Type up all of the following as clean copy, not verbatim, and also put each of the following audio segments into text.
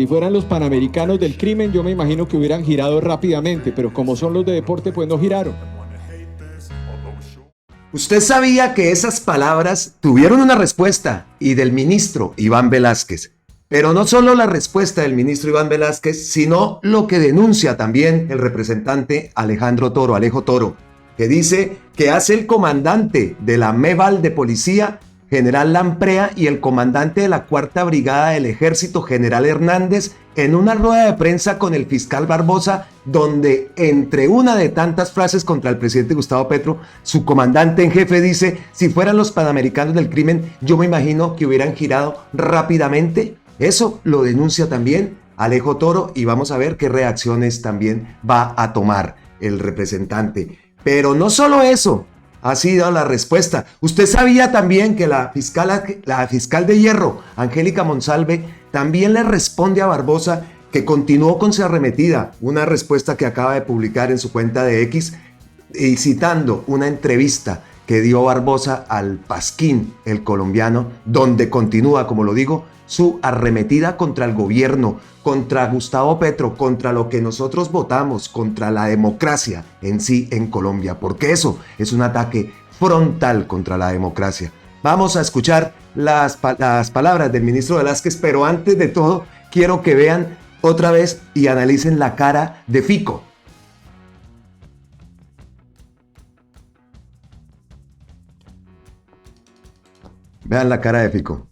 Si fueran los panamericanos del crimen, yo me imagino que hubieran girado rápidamente, pero como son los de deporte, pues no giraron. Usted sabía que esas palabras tuvieron una respuesta y del ministro Iván Velásquez. Pero no solo la respuesta del ministro Iván Velásquez, sino lo que denuncia también el representante Alejo Toro, que dice que hace el comandante de la MEVAL de policía, general Lamprea, y el comandante de la Cuarta Brigada del Ejército, general Hernández, en una rueda de prensa con el fiscal Barbosa, donde entre una de tantas frases contra el presidente Gustavo Petro, su comandante en jefe dice: si fueran los panamericanos del crimen, yo me imagino que hubieran girado rápidamente. Eso lo denuncia también Alejo Toro y vamos a ver qué reacciones también va a tomar el representante. Pero no solo eso ha sido la respuesta. Usted sabía también que la fiscal de hierro, Angélica Monsalve, también le responde a Barbosa, que continuó con su arremetida, una respuesta que acaba de publicar en su cuenta de X, y citando una entrevista que dio Barbosa al Pasquín, el colombiano, donde continúa, como lo digo, su arremetida contra el gobierno, contra Gustavo Petro, contra lo que nosotros votamos, contra la democracia en sí en Colombia, porque eso es un ataque frontal contra la democracia. Vamos a escuchar las palabras del ministro Velásquez, pero antes de todo quiero que vean otra vez y analicen la cara de Fico. Vean la cara de Fico.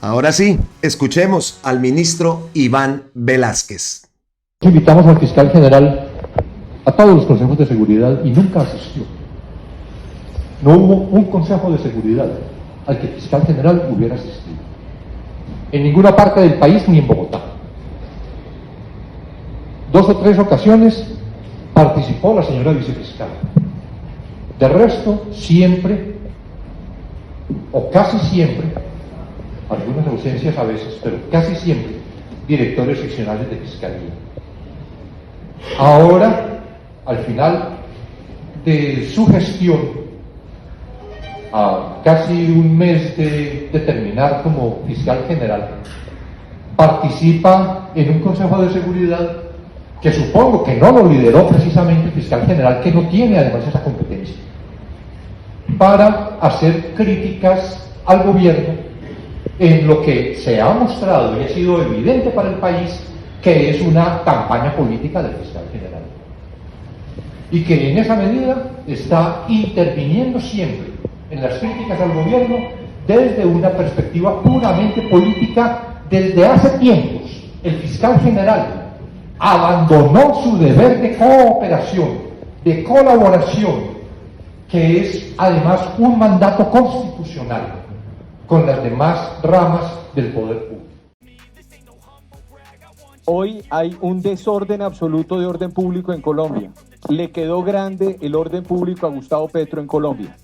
Ahora sí, escuchemos al ministro Iván Velásquez. Invitamos al fiscal general a todos los consejos de seguridad y nunca asistió. No hubo un consejo de seguridad al que el fiscal general hubiera asistido. En ninguna parte del país ni en Bogotá. 2 o 3 ocasiones participó la señora vicefiscal. De resto, siempre, o casi siempre, algunas ausencias a veces, pero casi siempre, directores seccionales de fiscalía. Ahora, al final de su gestión, a casi un mes de terminar como fiscal general, participa en un consejo de seguridad que supongo que no lo lideró precisamente el fiscal general, que no tiene además esa competencia, para hacer críticas al gobierno en lo que se ha mostrado y ha sido evidente para el país que es una campaña política del fiscal general. Y que en esa medida está interviniendo siempre en las críticas al gobierno desde una perspectiva puramente política. Desde hace tiempos, el fiscal general abandonó su deber de cooperación, de colaboración, que es además un mandato constitucional con las demás ramas del poder público. Hoy hay un desorden absoluto de orden público en Colombia. Le quedó grande el orden público a Gustavo Petro en Colombia.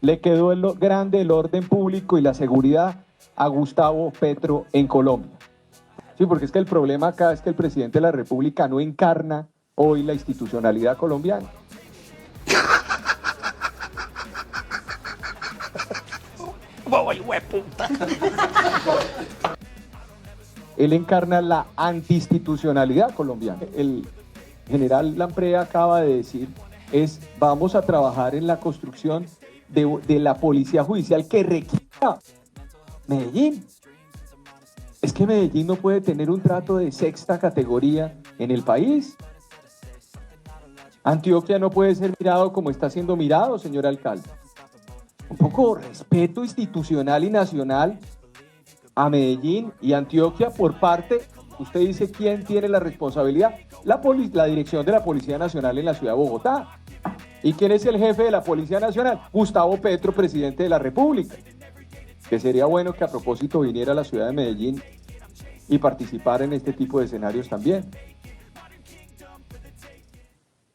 Le quedó grande el orden público y la seguridad a Gustavo Petro en Colombia. Sí, porque es que el problema acá es que el presidente de la República no encarna hoy la institucionalidad colombiana. Él encarna la antiinstitucionalidad colombiana. El general Lamprea acaba de decir, vamos a trabajar en la construcción de la policía judicial que requiera Medellín. Es que Medellín no puede tener un trato de 6ª categoría en el país. Antioquia no puede ser mirado como está siendo mirado, señor alcalde. Un poco de respeto institucional y nacional a Medellín y Antioquia por parte, usted dice, ¿quién tiene la responsabilidad? La dirección de la Policía Nacional en la ciudad de Bogotá. ¿Y quién es el jefe de la Policía Nacional? Gustavo Petro, presidente de la República. Que sería bueno que a propósito viniera a la ciudad de Medellín y participara en este tipo de escenarios también.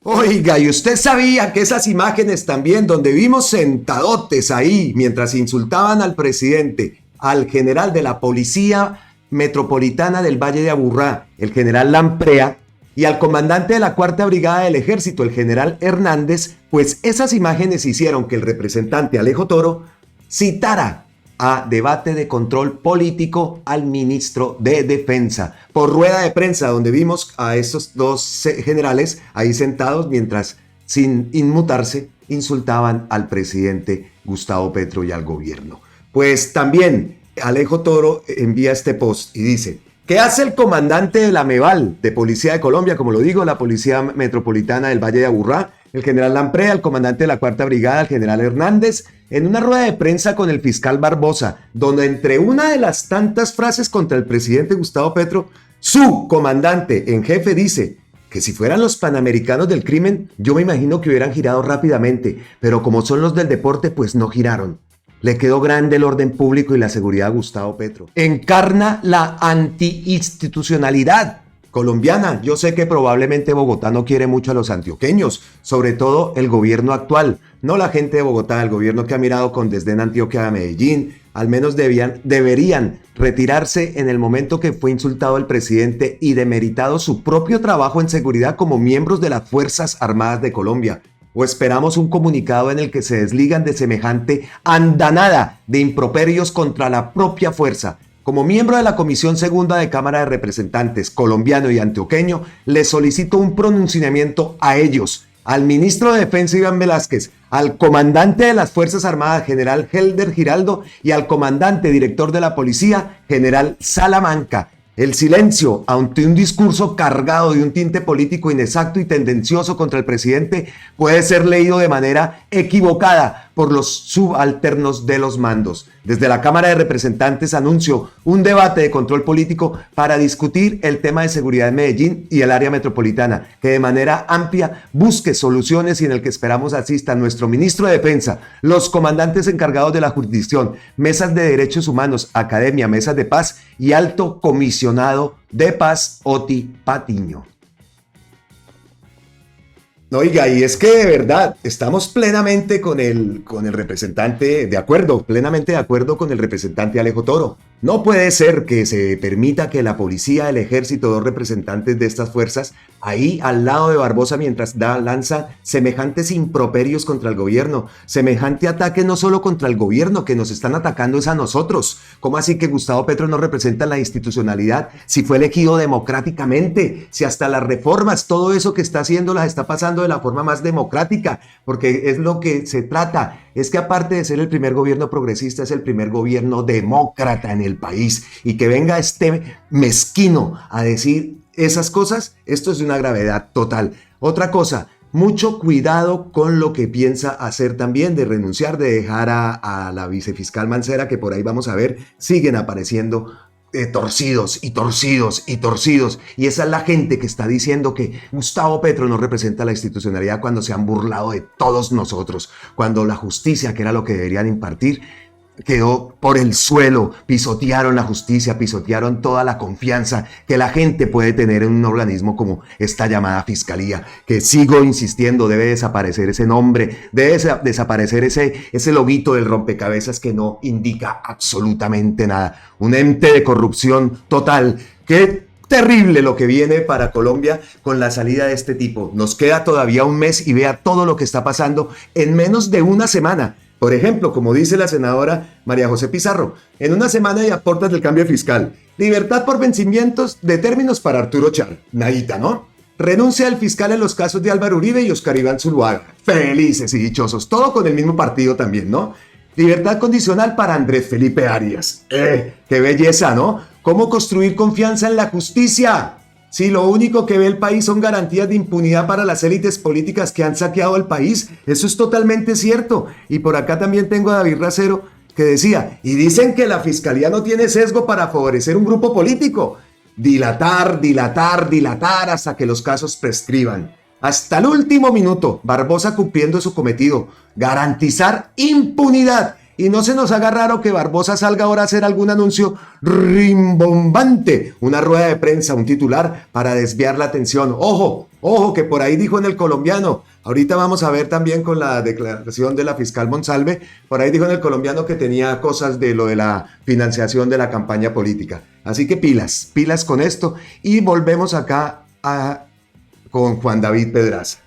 Oiga, ¿y usted sabía que esas imágenes también donde vimos sentadotes ahí mientras insultaban al presidente, al general de la policía, metropolitana del Valle de Aburrá, el general Lamprea, y al comandante de la Cuarta Brigada del Ejército, el general Hernández, pues esas imágenes hicieron que el representante Alejo Toro citara a debate de control político al ministro de Defensa por rueda de prensa, donde vimos a estos dos generales ahí sentados mientras, sin inmutarse, insultaban al presidente Gustavo Petro y al gobierno. Pues también Alejo Toro envía este post y dice: ¿qué hace el comandante de la MEVAL, de Policía de Colombia, como lo digo, la Policía Metropolitana del Valle de Aburrá, el general Lamprea, el comandante de la Cuarta Brigada, el general Hernández, en una rueda de prensa con el fiscal Barbosa, donde entre una de las tantas frases contra el presidente Gustavo Petro, su comandante en jefe dice que si fueran los panamericanos del crimen, yo me imagino que hubieran girado rápidamente, pero como son los del deporte, pues no giraron. Le quedó grande el orden público y la seguridad a Gustavo Petro. Encarna la antiinstitucionalidad colombiana. Yo sé que probablemente Bogotá no quiere mucho a los antioqueños, sobre todo el gobierno actual, no la gente de Bogotá, el gobierno que ha mirado con desdén a Antioquia, a Medellín. Al menos deberían retirarse en el momento que fue insultado el presidente y demeritado su propio trabajo en seguridad como miembros de las Fuerzas Armadas de Colombia. ¿O esperamos un comunicado en el que se desligan de semejante andanada de improperios contra la propia fuerza? Como miembro de la Comisión Segunda de Cámara de Representantes colombiano y antioqueño, les solicito un pronunciamiento a ellos, al ministro de Defensa Iván Velásquez, al comandante de las Fuerzas Armadas, general Helder Giraldo, y al comandante director de la Policía, general Salamanca. El silencio ante un discurso cargado de un tinte político inexacto y tendencioso contra el presidente puede ser leído de manera equivocada por los subalternos de los mandos. Desde la Cámara de Representantes anuncio un debate de control político para discutir el tema de seguridad en Medellín y el área metropolitana, que de manera amplia busque soluciones y en el que esperamos asistan nuestro ministro de Defensa, los comandantes encargados de la jurisdicción, mesas de derechos humanos, academia, mesas de paz y alto comisionado de paz, Oti Patiño. Oiga, y es que de verdad estamos plenamente con el representante de acuerdo, plenamente de acuerdo con el representante Alejo Toro. No puede ser que se permita que la policía, el ejército, dos representantes de estas fuerzas, ahí al lado de Barbosa mientras lanza semejantes improperios contra el gobierno, semejante ataque no solo contra el gobierno, que nos están atacando es a nosotros. ¿Cómo así que Gustavo Petro no representa la institucionalidad? Si fue elegido democráticamente, si hasta las reformas, todo eso que está haciendo las está pasando de la forma más democrática, porque es lo que se trata, es que aparte de ser el primer gobierno progresista, es el primer gobierno demócrata en el país, y que venga este mezquino a decir esas cosas, esto es de una gravedad total. Otra cosa, mucho cuidado con lo que piensa hacer también, de renunciar, de dejar a la vicefiscal Mancera, que por ahí vamos a ver, siguen apareciendo torcidos y torcidos y torcidos, y esa es la gente que está diciendo que Gustavo Petro no representa la institucionalidad cuando se han burlado de todos nosotros, cuando la justicia, que era lo que deberían impartir, quedó por el suelo, pisotearon la justicia, pisotearon toda la confianza que la gente puede tener en un organismo como esta llamada fiscalía, que sigo insistiendo, debe desaparecer ese nombre, debe desaparecer ese loguito del rompecabezas que no indica absolutamente nada, un ente de corrupción total. ¡Qué terrible lo que viene para Colombia con la salida de este tipo! Nos queda todavía un mes y vea todo lo que está pasando en menos de una semana. Por ejemplo, como dice la senadora María José Pizarro, en una semana y a puertas del cambio fiscal, libertad por vencimientos de términos para Arturo Char, nadita, ¿no? Renuncia al fiscal en los casos de Álvaro Uribe y Oscar Iván Zuluaga, felices y dichosos, todo con el mismo partido también, ¿no? Libertad condicional para Andrés Felipe Arias, qué belleza, ¿no? ¿Cómo construir confianza en la justicia? Si lo único que ve el país son garantías de impunidad para las élites políticas que han saqueado el país, eso es totalmente cierto. Y por acá también tengo a David Racero que decía, y dicen que la fiscalía no tiene sesgo para favorecer un grupo político. Dilatar, dilatar, dilatar hasta que los casos prescriban. Hasta el último minuto, Barbosa cumpliendo su cometido, garantizar impunidad. Y no se nos haga raro que Barbosa salga ahora a hacer algún anuncio rimbombante, una rueda de prensa, un titular para desviar la atención. Ojo, Ojo, que por ahí dijo en El Colombiano, ahorita vamos a ver también con la declaración de la fiscal Monsalve, por ahí dijo en El Colombiano que tenía cosas de lo de la financiación de la campaña política. Así que pilas con esto y volvemos acá con Juan David Pedraza.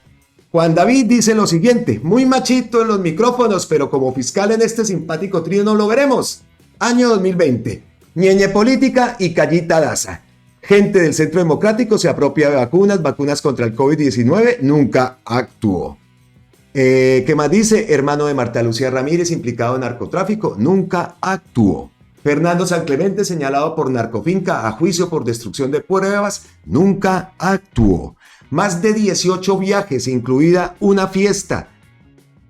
Juan David dice lo siguiente, muy machito en los micrófonos, pero como fiscal en este simpático trío no lo veremos. Año 2020, ñeñe política y callita daza. Gente del Centro Democrático se apropia de vacunas contra el COVID-19, nunca actuó. ¿Qué más dice? Hermano de Marta Lucía Ramírez, implicado en narcotráfico, nunca actuó. Fernando San Clemente, señalado por narcofinca a juicio por destrucción de pruebas, nunca actuó. Más de 18 viajes, incluida una fiesta.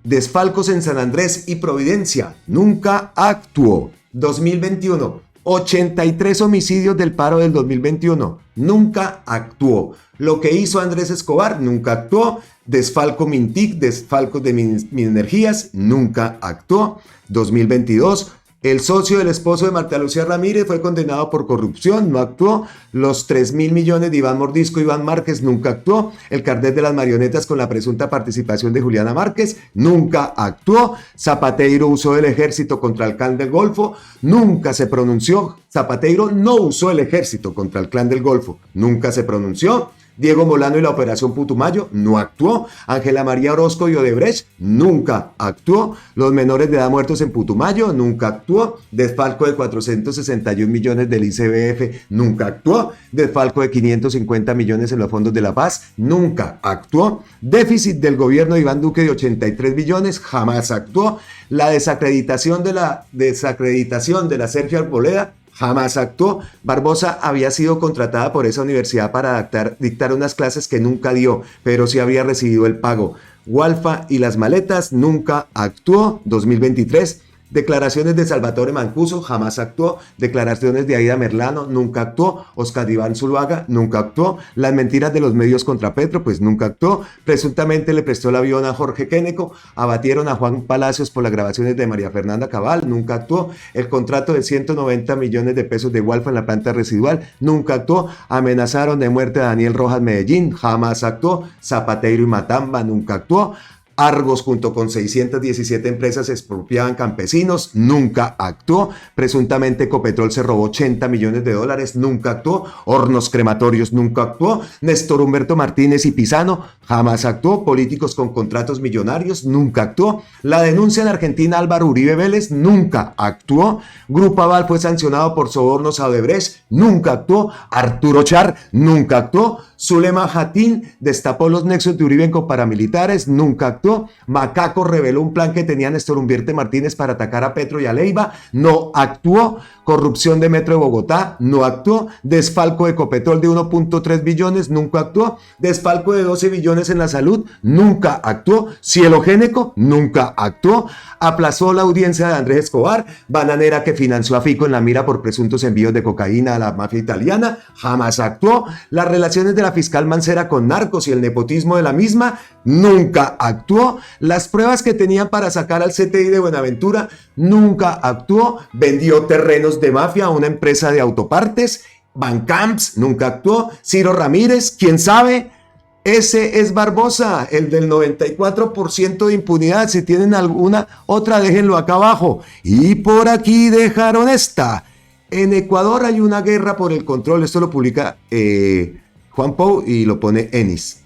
Desfalcos en San Andrés y Providencia, nunca actuó. 2021, 83 homicidios del paro del 2021, nunca actuó. Lo que hizo Andrés Escobar, nunca actuó. Desfalco Mintic, desfalcos de Minenergías, nunca actuó. 2022, el socio del esposo de Marta Lucía Ramírez fue condenado por corrupción, no actuó. Los 3.000 millones de Iván Mordisco, Iván Márquez, nunca actuó. El carnet de las marionetas con la presunta participación de Juliana Márquez, nunca actuó. Zapateiro usó el ejército contra el clan del Golfo, nunca se pronunció. Zapateiro no usó el ejército contra el clan del Golfo, nunca se pronunció. Diego Molano y la Operación Putumayo, no actuó. Ángela María Orozco y Odebrecht, nunca actuó. Los menores de edad muertos en Putumayo, nunca actuó. Desfalco de 461 millones del ICBF, nunca actuó. Desfalco de 550 millones en los fondos de la paz, nunca actuó. Déficit del gobierno de Iván Duque de 83 billones, jamás actuó. La desacreditación de la Sergio Arboleda, jamás actuó. Barbosa había sido contratada por esa universidad para dictar unas clases que nunca dio, pero sí había recibido el pago. Walfa y las maletas, nunca actuó. 2023, declaraciones de Salvatore Mancuso, jamás actuó. Declaraciones de Aida Merlano, nunca actuó. Oscar Iván Zuluaga, nunca actuó. Las mentiras de los medios contra Petro, pues nunca actuó. Presuntamente le prestó el avión a Jorge Queneco. Abatieron a Juan Palacios por las grabaciones de María Fernanda Cabal, nunca actuó. El contrato de 190 millones de pesos de Walfa en la planta residual, nunca actuó. Amenazaron de muerte a Daniel Rojas Medellín, jamás actuó. Zapateiro y Matamba, nunca actuó. Argos junto con 617 empresas expropiaban campesinos, nunca actuó. Presuntamente Ecopetrol se robó 80 millones de dólares, nunca actuó. Hornos crematorios, nunca actuó. Néstor Humberto Martínez y Pisano, jamás actuó. Políticos con contratos millonarios, nunca actuó. La denuncia en Argentina Álvaro Uribe Vélez, nunca actuó. Grupo Aval fue sancionado por sobornos a Odebrecht, nunca actuó. Arturo Char, nunca actuó. Zulema Jatín destapó los nexos de Uribe con paramilitares, nunca actuó. Macaco reveló un plan que tenía Néstor Humberto Martínez para atacar a Petro y a Leiva, no actuó. Corrupción de Metro de Bogotá, no actuó. Desfalco de Ecopetrol de 1.3 billones, nunca actuó. Desfalco de 12 billones en la salud, nunca actuó. Cielogénico, nunca actuó. Aplazó la audiencia de Andrés Escobar. Bananera, que financió a Fico en la mira por presuntos envíos de cocaína a la mafia italiana, jamás actuó. Las relaciones de la fiscal Mancera con narcos y el nepotismo de la misma, nunca actuó. Las pruebas que tenían para sacar al CTI de Buenaventura, nunca actuó. Vendió terrenos de mafia a una empresa de autopartes. Bancamps, nunca actuó. Ciro Ramírez, quién sabe. Ese es Barbosa, el del 94% de impunidad. Si tienen alguna otra, déjenlo acá abajo. Y por aquí dejaron esta. En Ecuador hay una guerra por el control. Esto lo publica Juan Pou y lo pone Enis.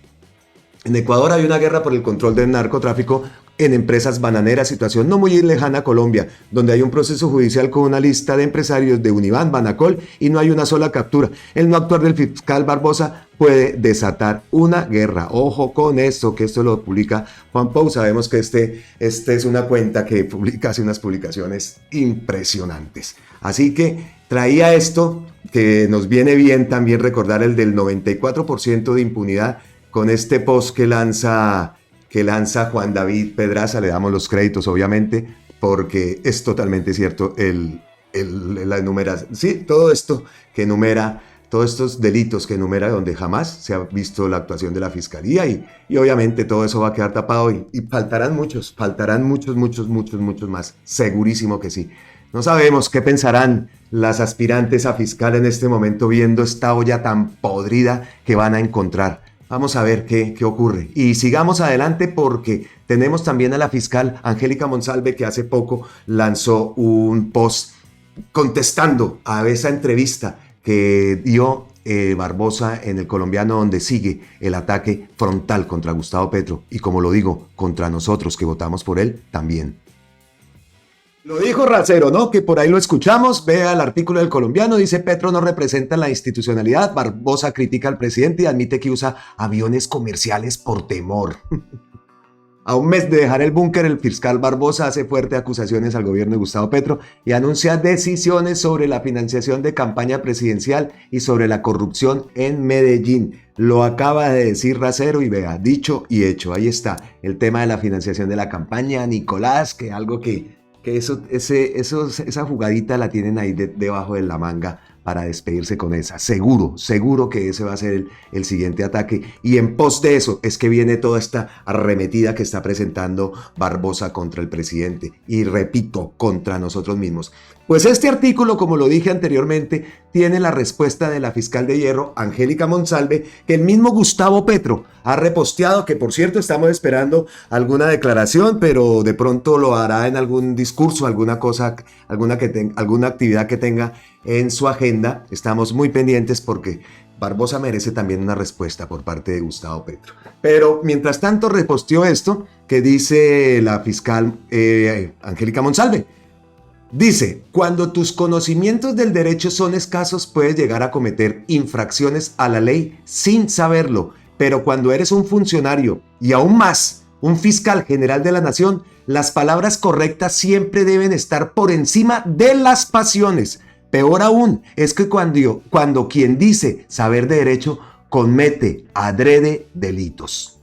En Ecuador hay una guerra por el control del narcotráfico en empresas bananeras, situación no muy lejana a Colombia, donde hay un proceso judicial con una lista de empresarios de Univan, Banacol, y no hay una sola captura. El no actuar del fiscal Barbosa puede desatar una guerra. Ojo con esto, que esto lo publica Juan Pou. Sabemos que este es una cuenta que hace unas publicaciones impresionantes. Así que traía esto, que nos viene bien también recordar el del 94% de impunidad, con este post que lanza Juan David Pedraza. Le damos los créditos, obviamente, porque es totalmente cierto la enumeración. Sí, todo esto que enumera, todos estos delitos que enumera, donde jamás se ha visto la actuación de la fiscalía, y obviamente todo eso va a quedar tapado y faltarán muchos más. Segurísimo que sí. No sabemos qué pensarán las aspirantes a fiscal en este momento viendo esta olla tan podrida que van a encontrar. Vamos a ver qué ocurre. Y sigamos adelante porque tenemos también a la fiscal Angélica Monsalve, que hace poco lanzó un post contestando a esa entrevista que dio Barbosa en El Colombiano, donde sigue el ataque frontal contra Gustavo Petro y, como lo digo, contra nosotros que votamos por él también. Lo dijo Racero, ¿no? Que por ahí lo escuchamos. Vea el artículo del Colombiano. Dice: Petro no representa la institucionalidad. Barbosa critica al presidente y admite que usa aviones comerciales por temor. A un mes de dejar el búnker, el fiscal Barbosa hace fuertes acusaciones al gobierno de Gustavo Petro y anuncia decisiones sobre la financiación de campaña presidencial y sobre la corrupción en Medellín. Lo acaba de decir Racero y vea, dicho y hecho. Ahí está el tema de la financiación de la campaña. Nicolás, que algo que esa jugadita la tienen ahí debajo de la manga para despedirse con esa. Seguro que ese va a ser el siguiente ataque. Y en pos de eso es que viene toda esta arremetida que está presentando Barbosa contra el presidente. Y repito, contra nosotros mismos. Pues este artículo, como lo dije anteriormente, tiene la respuesta de la fiscal de hierro, Angélica Monsalve, que el mismo Gustavo Petro ha reposteado, que por cierto estamos esperando alguna declaración, pero de pronto lo hará en algún discurso, alguna cosa, alguna actividad que tenga en su agenda. Estamos muy pendientes porque Barbosa merece también una respuesta por parte de Gustavo Petro. Pero mientras tanto reposteó esto que dice la fiscal Angélica Monsalve. Dice: cuando tus conocimientos del derecho son escasos, puedes llegar a cometer infracciones a la ley sin saberlo, pero cuando eres un funcionario y aún más un fiscal general de la nación, las palabras correctas siempre deben estar por encima de las pasiones. Peor aún es que cuando quien dice saber de derecho comete adrede delitos.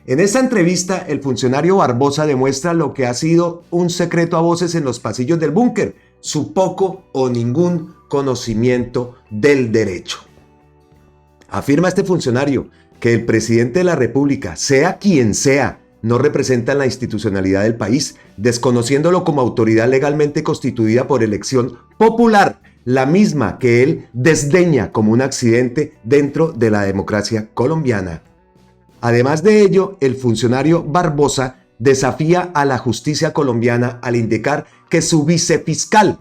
En esta entrevista, el funcionario Barbosa demuestra lo que ha sido un secreto a voces en los pasillos del búnker: su poco o ningún conocimiento del derecho. Afirma este funcionario que el presidente de la República, sea quien sea, no representa la institucionalidad del país, desconociéndolo como autoridad legalmente constituida por elección popular, la misma que él desdeña como un accidente dentro de la democracia colombiana. Además de ello, el funcionario Barbosa desafía a la justicia colombiana al indicar que su vicefiscal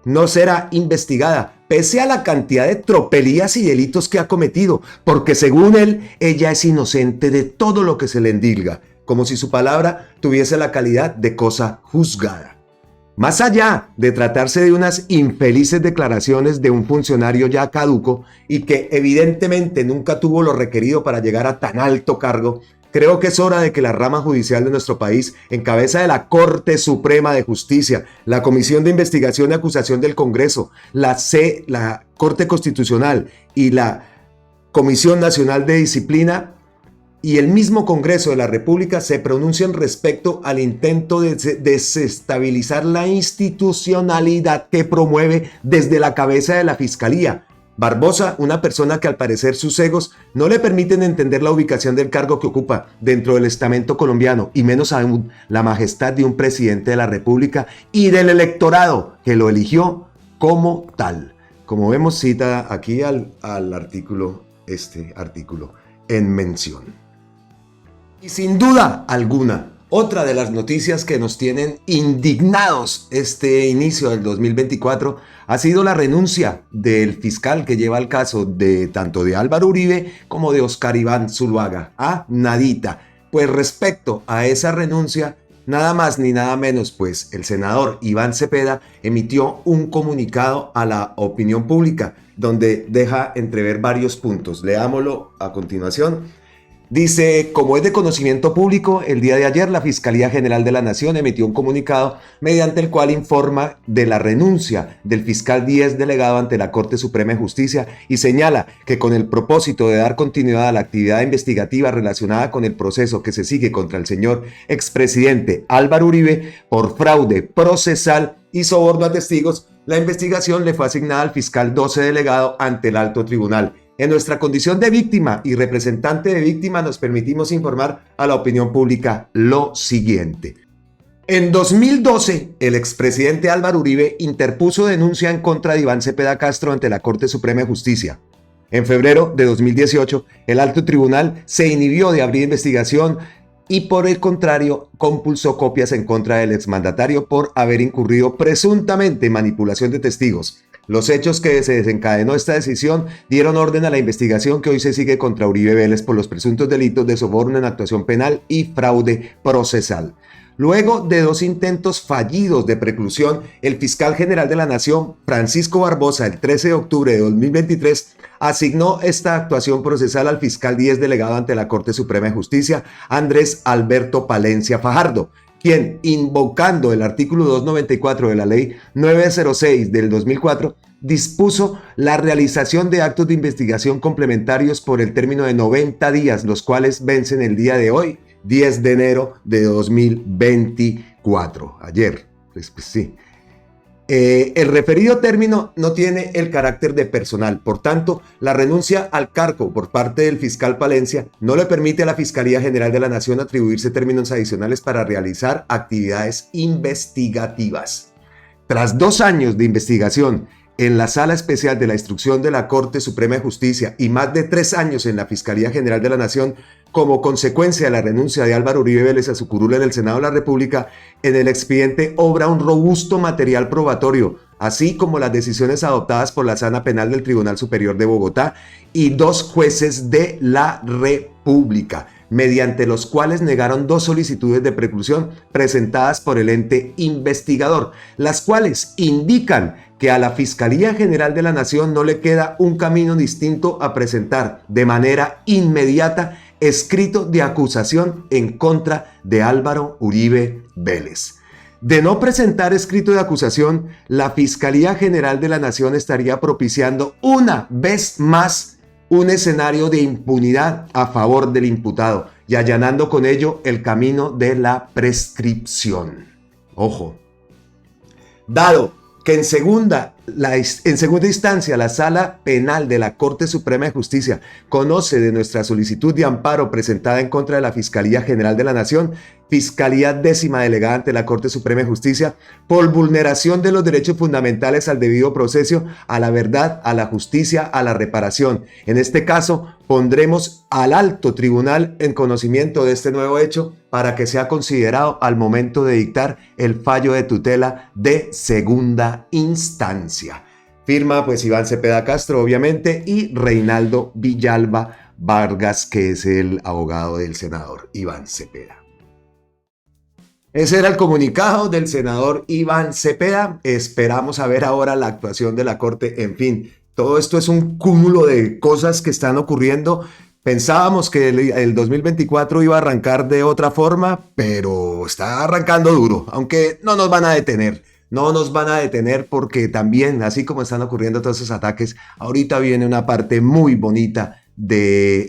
no será investigada, pese a la cantidad de tropelías y delitos que ha cometido, porque según él, ella es inocente de todo lo que se le endilga, como si su palabra tuviese la calidad de cosa juzgada. Más allá de tratarse de unas infelices declaraciones de un funcionario ya caduco y que evidentemente nunca tuvo lo requerido para llegar a tan alto cargo, creo que es hora de que la rama judicial de nuestro país, en cabeza de la Corte Suprema de Justicia, la Comisión de Investigación y Acusación del Congreso, la Corte Constitucional y la Comisión Nacional de Disciplina, y el mismo Congreso de la República se pronuncian respecto al intento de desestabilizar la institucionalidad que promueve desde la cabeza de la Fiscalía. Barbosa, una persona que al parecer sus egos no le permiten entender la ubicación del cargo que ocupa dentro del estamento colombiano y menos aún la majestad de un presidente de la República y del electorado que lo eligió como tal. Como vemos, cita aquí al artículo, este artículo en mención. Y sin duda alguna, otra de las noticias que nos tienen indignados este inicio del 2024 ha sido la renuncia del fiscal que lleva el caso de tanto de Álvaro Uribe como de Oscar Iván Zuluaga, a nadita. Pues respecto a esa renuncia, nada más ni nada menos, pues el senador Iván Cepeda emitió un comunicado a la opinión pública donde deja entrever varios puntos. Leámoslo a continuación. Dice: como es de conocimiento público, el día de ayer la Fiscalía General de la Nación emitió un comunicado mediante el cual informa de la renuncia del fiscal Díez delegado ante la Corte Suprema de Justicia y señala que con el propósito de dar continuidad a la actividad investigativa relacionada con el proceso que se sigue contra el señor expresidente Álvaro Uribe por fraude procesal y soborno a testigos, la investigación le fue asignada al fiscal 12 delegado ante el Alto Tribunal. En nuestra condición de víctima y representante de víctima nos permitimos informar a la opinión pública lo siguiente. En 2012, el expresidente Álvaro Uribe interpuso denuncia en contra de Iván Cepeda Castro ante la Corte Suprema de Justicia. En febrero de 2018, el alto tribunal se inhibió de abrir investigación y por el contrario compulsó copias en contra del exmandatario por haber incurrido presuntamente en manipulación de testigos. Los hechos que se desencadenó esta decisión dieron orden a la investigación que hoy se sigue contra Uribe Vélez por los presuntos delitos de soborno en actuación penal y fraude procesal. Luego de 2 intentos fallidos de preclusión, el fiscal general de la Nación, Francisco Barbosa, el 13 de octubre de 2023, asignó esta actuación procesal al fiscal 10 delegado ante la Corte Suprema de Justicia, Andrés Alberto Palencia Fajardo, quien, invocando el artículo 294 de la Ley 906 del 2004, dispuso la realización de actos de investigación complementarios por el término de 90 días, los cuales vencen el día de hoy, 10 de enero de 2024. Ayer, pues sí. El referido término no tiene el carácter de personal, por tanto, la renuncia al cargo por parte del fiscal Palencia no le permite a la Fiscalía General de la Nación atribuirse términos adicionales para realizar actividades investigativas. Tras 2 años de investigación en la Sala Especial de la Instrucción de la Corte Suprema de Justicia y más de 3 años en la Fiscalía General de la Nación, como consecuencia de la renuncia de Álvaro Uribe Vélez a su curul en el Senado de la República, en el expediente obra un robusto material probatorio, así como las decisiones adoptadas por la Sala Penal del Tribunal Superior de Bogotá y 2 jueces de la República, mediante los cuales negaron 2 solicitudes de preclusión presentadas por el ente investigador, las cuales indican que a la Fiscalía General de la Nación no le queda un camino distinto a presentar de manera inmediata escrito de acusación en contra de Álvaro Uribe Vélez. De no presentar escrito de acusación, la Fiscalía General de la Nación estaría propiciando una vez más un escenario de impunidad a favor del imputado y allanando con ello el camino de la prescripción. Ojo, dado que en segunda instancia la Sala Penal de la Corte Suprema de Justicia conoce de nuestra solicitud de amparo presentada en contra de la Fiscalía General de la Nación, Fiscalía Décima Delegada ante la Corte Suprema de Justicia, por vulneración de los derechos fundamentales al debido proceso, a la verdad, a la justicia, a la reparación. En este caso, pondremos al alto tribunal en conocimiento de este nuevo hecho para que sea considerado al momento de dictar el fallo de tutela de segunda instancia. Firma pues Iván Cepeda Castro, obviamente, y Reinaldo Villalba Vargas, que es el abogado del senador Iván Cepeda. Ese era el comunicado del senador Iván Cepeda. Esperamos a ver ahora la actuación de la Corte. En fin, todo esto es un cúmulo de cosas que están ocurriendo. Pensábamos que el 2024 iba a arrancar de otra forma, pero está arrancando duro, aunque no nos van a detener. No nos van a detener porque también, así como están ocurriendo todos esos ataques, ahorita viene una parte muy bonita de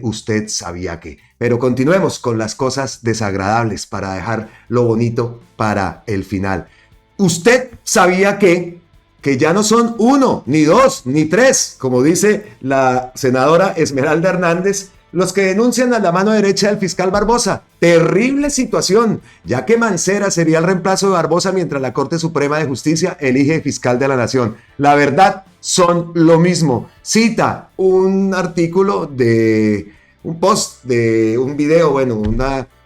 Usted Sabía Que. Pero continuemos con las cosas desagradables para dejar lo bonito para el final. Usted sabía que ya no son 1, ni 2, ni 3, como dice la senadora Esmeralda Hernández, los que denuncian a la mano derecha del fiscal Barbosa. Terrible situación, ya que Mancera sería el reemplazo de Barbosa mientras la Corte Suprema de Justicia elige fiscal de la Nación. La verdad, son lo mismo. Cita un artículo de un post, de un video,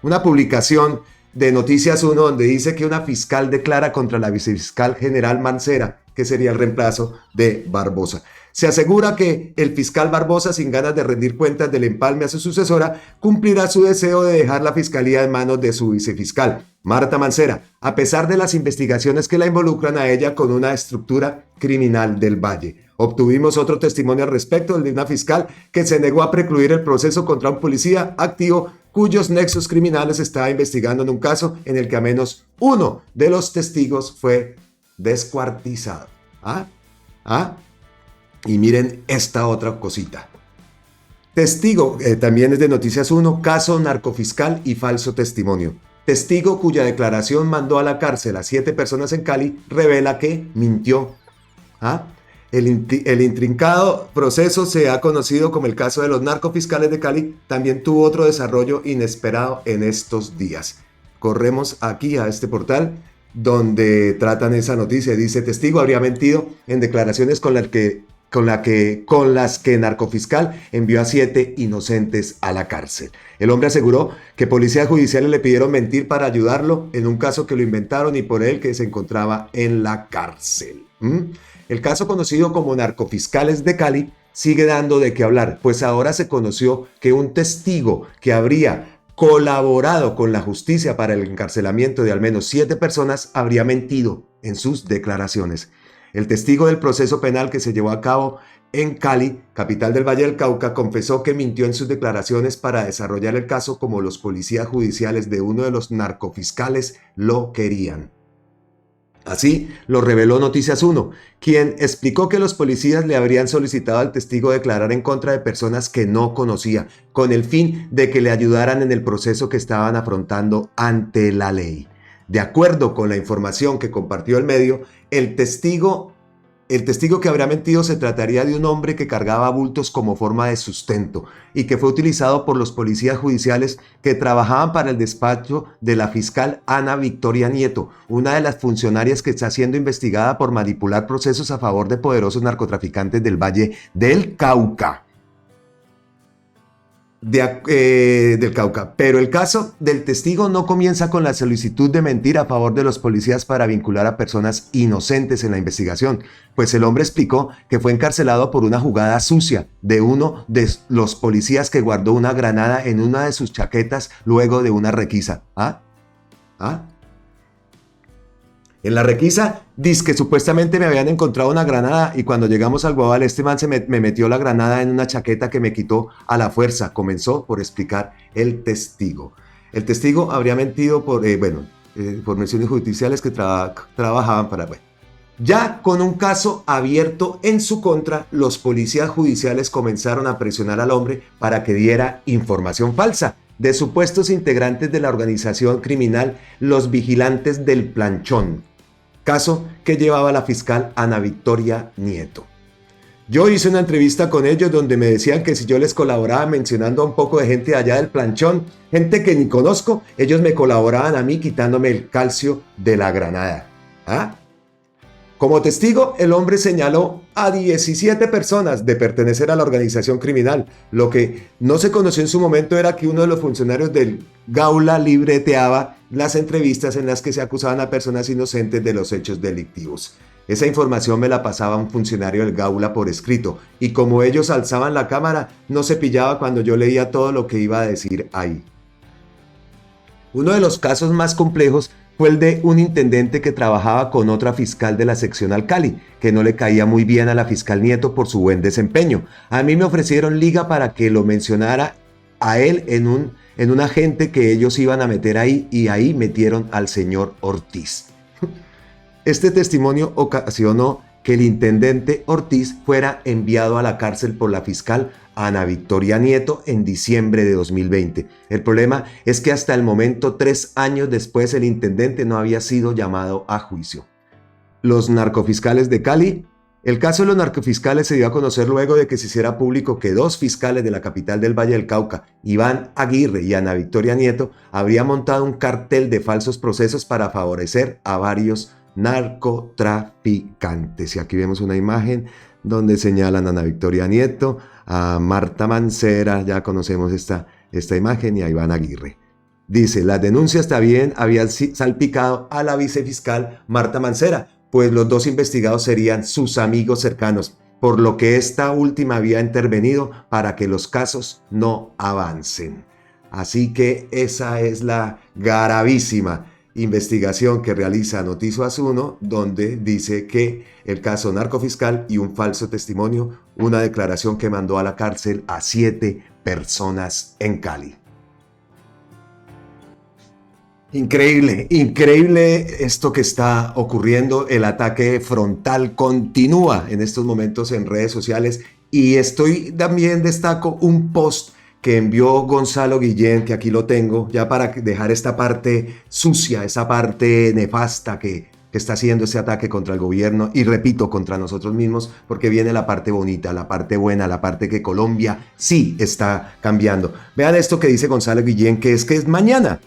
una publicación de Noticias 1 donde dice que una fiscal declara contra la vicefiscal general Mancera, que sería el reemplazo de Barbosa. Se asegura que el fiscal Barbosa, sin ganas de rendir cuentas del empalme a su sucesora, cumplirá su deseo de dejar la fiscalía en manos de su vicefiscal, Marta Mancera, a pesar de las investigaciones que la involucran a ella con una estructura criminal del Valle. Obtuvimos otro testimonio al respecto, el de una fiscal que se negó a precluir el proceso contra un policía activo cuyos nexos criminales estaba investigando en un caso en el que al menos uno de los testigos fue descuartizado. Y miren esta otra cosita. Testigo, también es de Noticias 1, caso narcofiscal y falso testimonio. Testigo cuya declaración mandó a la cárcel a 7 personas en Cali, revela que mintió. El intrincado proceso se ha conocido como el caso de los narcofiscales de Cali, también tuvo otro desarrollo inesperado en estos días. Corremos aquí a este portal donde tratan esa noticia. Dice: testigo habría mentido en declaraciones con las que con las que Narcofiscal envió a 7 inocentes a la cárcel. El hombre aseguró que policías judiciales le pidieron mentir para ayudarlo en un caso que lo inventaron y por él que se encontraba en la cárcel. El caso conocido como Narcofiscales de Cali sigue dando de qué hablar, pues ahora se conoció que un testigo que habría colaborado con la justicia para el encarcelamiento de al menos 7 personas habría mentido en sus declaraciones. El testigo del proceso penal que se llevó a cabo en Cali, capital del Valle del Cauca, confesó que mintió en sus declaraciones para desarrollar el caso como los policías judiciales de uno de los narcofiscales lo querían. Así lo reveló Noticias 1, quien explicó que los policías le habrían solicitado al testigo declarar en contra de personas que no conocía, con el fin de que le ayudaran en el proceso que estaban afrontando ante la ley. De acuerdo con la información que compartió el medio, el testigo que habría mentido se trataría de un hombre que cargaba bultos como forma de sustento y que fue utilizado por los policías judiciales que trabajaban para el despacho de la fiscal Ana Victoria Nieto, una de las funcionarias que está siendo investigada por manipular procesos a favor de poderosos narcotraficantes del Valle del Cauca. Del Cauca. Pero el caso del testigo no comienza con la solicitud de mentir a favor de los policías para vincular a personas inocentes en la investigación, pues el hombre explicó que fue encarcelado por una jugada sucia de uno de los policías que guardó una granada en una de sus chaquetas luego de una requisa. En la requisa, dice que supuestamente me habían encontrado una granada y cuando llegamos al Guabal, este man me metió la granada en una chaqueta que me quitó a la fuerza, comenzó por explicar el testigo. El testigo habría mentido por menciones judiciales que trabajaban para... Ya con un caso abierto en su contra, los policías judiciales comenzaron a presionar al hombre para que diera información falsa de supuestos integrantes de la organización criminal Los Vigilantes del Planchón, caso que llevaba la fiscal Ana Victoria Nieto. Yo hice una entrevista con ellos donde me decían que si yo les colaboraba mencionando a un poco de gente allá del Planchón, gente que ni conozco, ellos me colaboraban a mí quitándome el calcio de la granada. Como testigo, el hombre señaló a 17 personas de pertenecer a la organización criminal. Lo que no se conoció en su momento era que uno de los funcionarios del Gaula libreteaba las entrevistas en las que se acusaban a personas inocentes de los hechos delictivos. Esa información me la pasaba un funcionario del Gaula por escrito, y como ellos alzaban la cámara, no se pillaba cuando yo leía todo lo que iba a decir ahí. Uno de los casos más complejos fue el de un intendente que trabajaba con otra fiscal de la seccional Cali, que no le caía muy bien a la fiscal Nieto por su buen desempeño. A mí me ofrecieron liga para que lo mencionara a él en un agente que ellos iban a meter ahí, y ahí metieron al señor Ortiz. Este testimonio ocasionó que el intendente Ortiz fuera enviado a la cárcel por la fiscal Ana Victoria Nieto en diciembre de 2020. El problema es que hasta el momento, 3 años después, el intendente no había sido llamado a juicio. Los narcofiscales de Cali. El caso de los narcofiscales se dio a conocer luego de que se hiciera público que 2 fiscales de la capital del Valle del Cauca, Iván Aguirre y Ana Victoria Nieto, habrían montado un cartel de falsos procesos para favorecer a varios narcotraficantes. Y aquí vemos una imagen donde señalan a Ana Victoria Nieto, a Marta Mancera, ya conocemos esta imagen, y a Iván Aguirre. Dice, las denuncias también habían salpicado a la vicefiscal Marta Mancera, pues los 2 investigados serían sus amigos cercanos, por lo que esta última había intervenido para que los casos no avancen. Así que esa es la gravísima investigación que realiza Noticias 1, donde dice que el caso narcofiscal y un falso testimonio, una declaración que mandó a la cárcel a 7 personas en Cali. Increíble, increíble esto que está ocurriendo. El ataque frontal continúa en estos momentos en redes sociales, y también destaco un post que envió Gonzalo Guillén, que aquí lo tengo, ya para dejar esta parte sucia, esa parte nefasta que está haciendo este ataque contra el gobierno, y repito, contra nosotros mismos, porque viene la parte bonita, la parte buena, la parte que Colombia sí está cambiando. Vean esto que dice Gonzalo Guillén, que es mañana.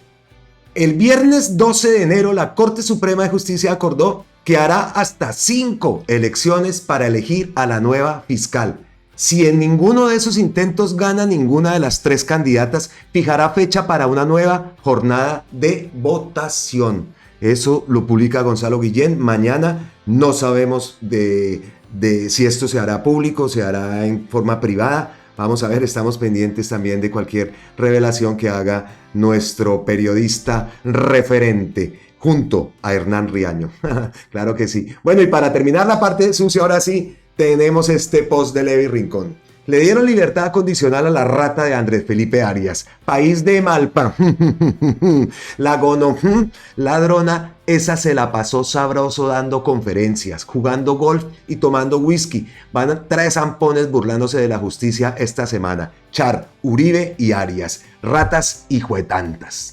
El viernes 12 de enero la Corte Suprema de Justicia acordó que hará hasta 5 elecciones para elegir a la nueva fiscal. Si en ninguno de esos intentos gana ninguna de las 3 candidatas, fijará fecha para una nueva jornada de votación. Eso lo publica Gonzalo Guillén. Mañana no sabemos de si esto se hará público, se hará en forma privada. Vamos a ver, estamos pendientes también de cualquier revelación que haga nuestro periodista referente junto a Hernán Riaño. Claro que sí. Bueno, y para terminar la parte sucia, ahora sí, tenemos este post de Levi Rincón. Le dieron libertad condicional a la rata de Andrés Felipe Arias. País de Malpa. La gono, ladrona, esa se la pasó sabroso dando conferencias, jugando golf y tomando whisky. Van a 3 zampones burlándose de la justicia esta semana. Char, Uribe y Arias. Ratas y juetantas.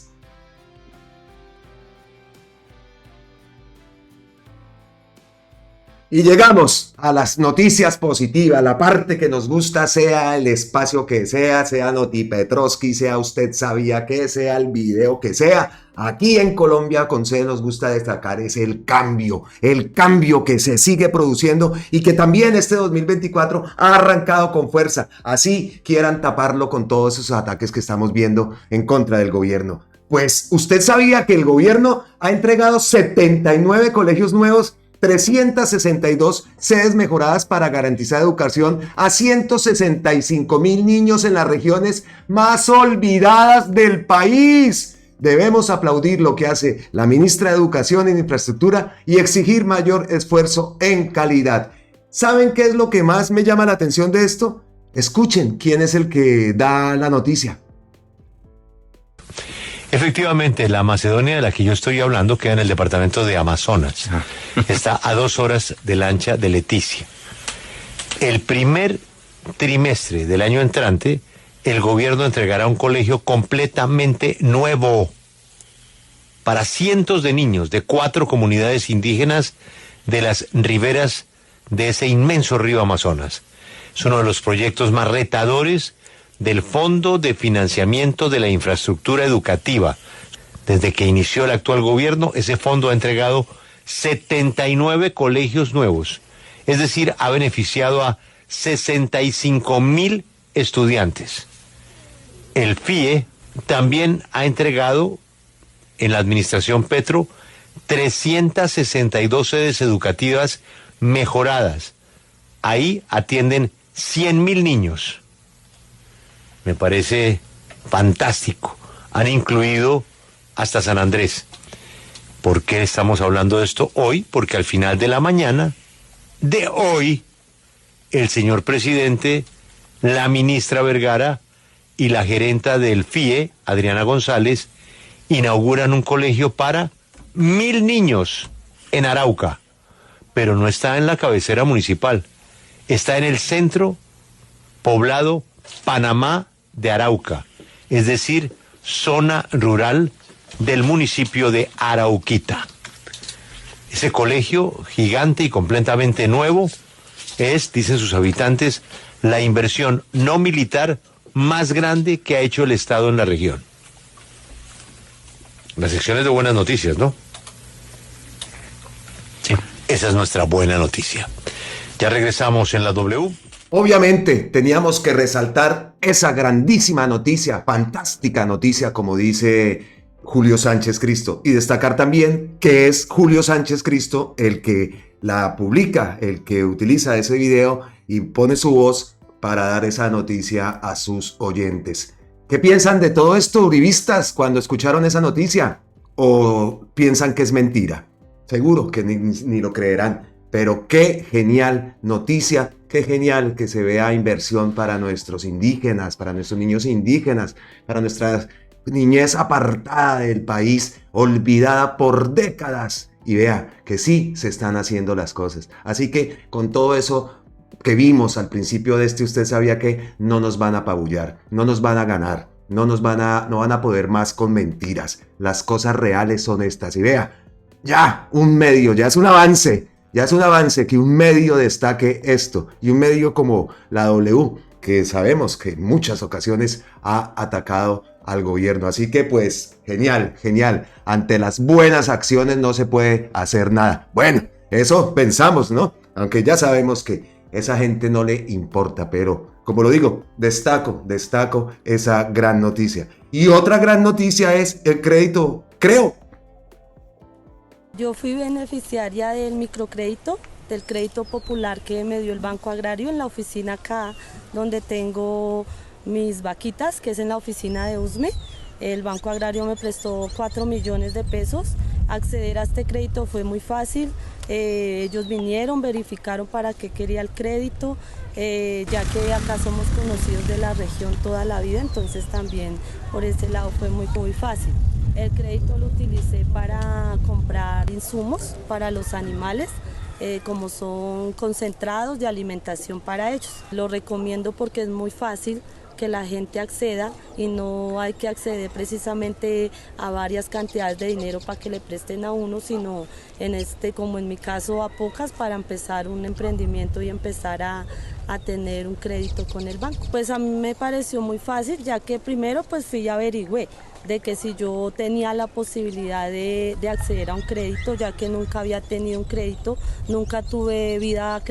Y llegamos a las noticias positivas, la parte que nos gusta, sea el espacio que sea Noti Petrovsky, sea Usted Sabía Que, sea el video que sea. Aquí en Colombia con C nos gusta destacar es el cambio que se sigue produciendo y que también este 2024 ha arrancado con fuerza. Así quieran taparlo con todos esos ataques que estamos viendo en contra del gobierno. Pues usted sabía que el gobierno ha entregado 79 colegios nuevos, 362 sedes mejoradas para garantizar educación a 165,000 niños en las regiones más olvidadas del país. Debemos aplaudir lo que hace la ministra de Educación e Infraestructura y exigir mayor esfuerzo en calidad. ¿Saben qué es lo que más me llama la atención de esto? Escuchen quién es el que da la noticia. Efectivamente, la Macedonia de la que yo estoy hablando queda en el departamento de Amazonas. Está a 2 horas de lancha de Leticia. El primer trimestre del año entrante, el gobierno entregará un colegio completamente nuevo para cientos de niños de 4 comunidades indígenas de las riberas de ese inmenso río Amazonas. Es uno de los proyectos más retadores del Fondo de Financiamiento de la Infraestructura Educativa. Desde que inició el actual gobierno, ese fondo ha entregado 79 colegios nuevos, es decir, ha beneficiado a 65,000 estudiantes. El FIE también ha entregado en la administración Petro 362 sedes educativas mejoradas. Ahí atienden 100,000 niños. Me parece fantástico. Han incluido hasta San Andrés. ¿Por qué estamos hablando de esto hoy? Porque al final de la mañana de hoy, el señor presidente, la ministra Vergara y la gerenta del FIE, Adriana González, inauguran un colegio para 1,000 niños en Arauca. Pero no está en la cabecera municipal. Está en el centro poblado Panamá de Arauca, es decir, zona rural del municipio de Arauquita. Ese colegio gigante y completamente nuevo es, dicen sus habitantes, la inversión no militar más grande que ha hecho el Estado en la región. Las secciones de buenas noticias, ¿no? Sí. Esa es nuestra buena noticia. Ya regresamos en la W. Obviamente teníamos que resaltar esa grandísima noticia, fantástica noticia, como dice Julio Sánchez Cristo, y destacar también que es Julio Sánchez Cristo el que la publica, el que utiliza ese video y pone su voz para dar esa noticia a sus oyentes. ¿Qué piensan de todo esto, uribistas, cuando escucharon esa noticia? ¿O piensan que es mentira? Seguro que ni lo creerán. Pero qué genial noticia, qué genial que se vea inversión para nuestros indígenas, para nuestros niños indígenas, para nuestra niñez apartada del país, olvidada por décadas. Y vea que sí se están haciendo las cosas. Así que con todo eso que vimos al principio de Usted Sabía Que, no nos van a apabullar, no nos van a ganar, no van a poder más con mentiras. Las cosas reales son estas. Y vea, ya un medio, ya es un avance. Ya es un avance que un medio destaque esto, y un medio como la W, que sabemos que en muchas ocasiones ha atacado al gobierno. Así que pues genial, genial. Ante las buenas acciones no se puede hacer nada. Bueno, eso pensamos, ¿no? Aunque ya sabemos que esa gente no le importa, pero como lo digo, destaco esa gran noticia. Y otra gran noticia es el crédito, creo. Yo fui beneficiaria del microcrédito, del crédito popular que me dio el Banco Agrario en la oficina acá, donde tengo mis vaquitas, que es en la oficina de USME. El Banco Agrario me prestó 4 millones de pesos. Acceder a este crédito fue muy fácil. Ellos vinieron, verificaron para qué quería el crédito, ya que acá somos conocidos de la región toda la vida, entonces también por ese lado fue muy fácil. El crédito lo utilicé para comprar insumos para los animales, como son concentrados de alimentación para ellos. Lo recomiendo porque es muy fácil que la gente acceda y no hay que acceder precisamente a varias cantidades de dinero para que le presten a uno, sino como en mi caso, a pocas para empezar un emprendimiento y empezar a tener un crédito con el banco. Pues a mí me pareció muy fácil, ya que primero pues fui y averigüé de que si yo tenía la posibilidad de acceder a un crédito, ya que nunca había tenido un crédito, nunca tuve vida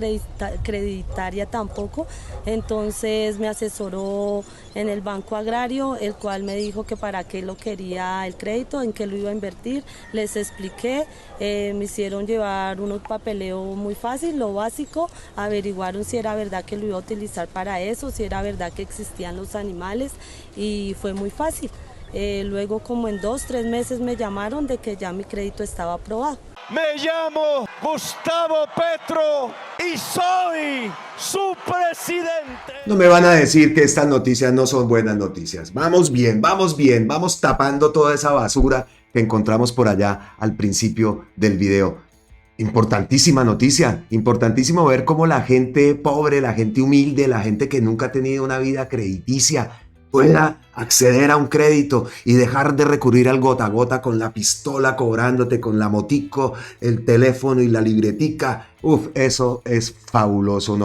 creditaria tampoco, entonces me asesoró en el Banco Agrario, el cual me dijo que para qué lo quería el crédito, en qué lo iba a invertir, les expliqué, me hicieron llevar unos papeleos muy fácil, lo básico, averiguaron si era verdad que lo iba a utilizar para eso, si era verdad que existían los animales y fue muy fácil. Luego como en 2-3 meses me llamaron de que ya mi crédito estaba aprobado. Me llamo Gustavo Petro y soy su presidente. No me van a decir que estas noticias no son buenas noticias. Vamos bien, vamos tapando toda esa basura que encontramos por allá al principio del video. Importantísima noticia, importantísimo ver cómo la gente pobre, la gente humilde, la gente que nunca ha tenido una vida crediticia pueda acceder a un crédito y dejar de recurrir al gota a gota con la pistola cobrándote, con la motico, el teléfono y la libretica. Eso es fabuloso,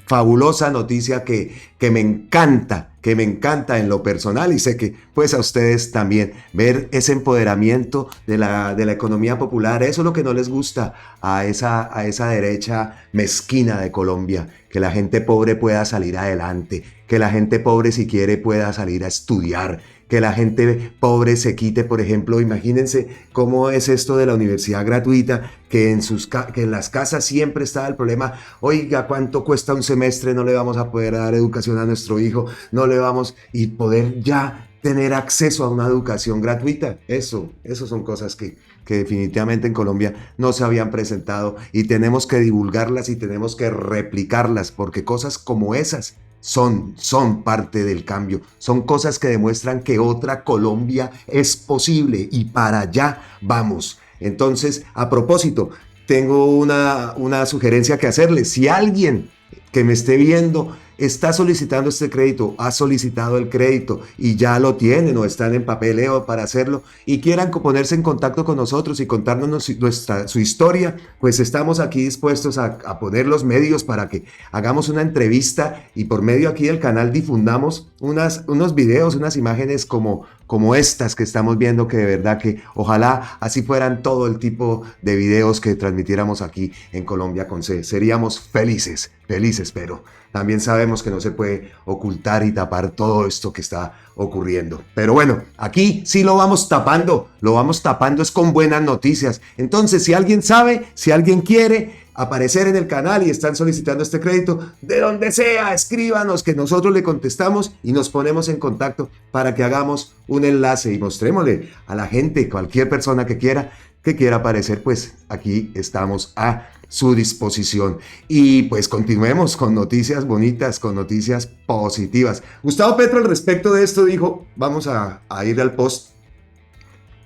fabulosa noticia que me encanta en lo personal, y sé que pues a ustedes también ver ese empoderamiento de la economía popular. Eso es lo que no les gusta a esa derecha mezquina de Colombia, que la gente pobre pueda salir adelante, que la gente pobre si quiere pueda salir a estudiar, que la gente pobre se quite, por ejemplo, imagínense cómo es esto de la universidad gratuita, que en las casas siempre estaba el problema, oiga, ¿cuánto cuesta un semestre? No le vamos a poder dar educación a nuestro hijo, no le vamos, y poder ya tener acceso a una educación gratuita. Eso son cosas que definitivamente en Colombia no se habían presentado, y tenemos que divulgarlas y tenemos que replicarlas, porque cosas como esas son parte del cambio, son cosas que demuestran que otra Colombia es posible y para allá vamos. Entonces, a propósito, tengo una sugerencia que hacerles. Si alguien que me esté viendo está solicitando este crédito, ha solicitado el crédito y ya lo tienen o están en papeleo para hacerlo y quieran ponerse en contacto con nosotros y contarnos su historia, pues estamos aquí dispuestos a poner los medios para que hagamos una entrevista y por medio aquí del canal difundamos unos videos, unas imágenes como estas que estamos viendo, que de verdad que ojalá así fueran todo el tipo de videos que transmitiéramos aquí en Colombia con C. Seríamos felices, pero también sabemos que no se puede ocultar y tapar todo esto que está ocurriendo. Pero bueno, aquí sí lo vamos tapando es con buenas noticias. Entonces, si alguien sabe, si alguien quiere aparecer en el canal y están solicitando este crédito, de donde sea, escríbanos que nosotros le contestamos y nos ponemos en contacto para que hagamos un enlace y mostrémosle a la gente, cualquier persona que quiera aparecer, pues aquí estamos a su disposición. Y pues continuemos con noticias bonitas, con noticias positivas. Gustavo Petro al respecto de esto dijo, vamos a ir al post: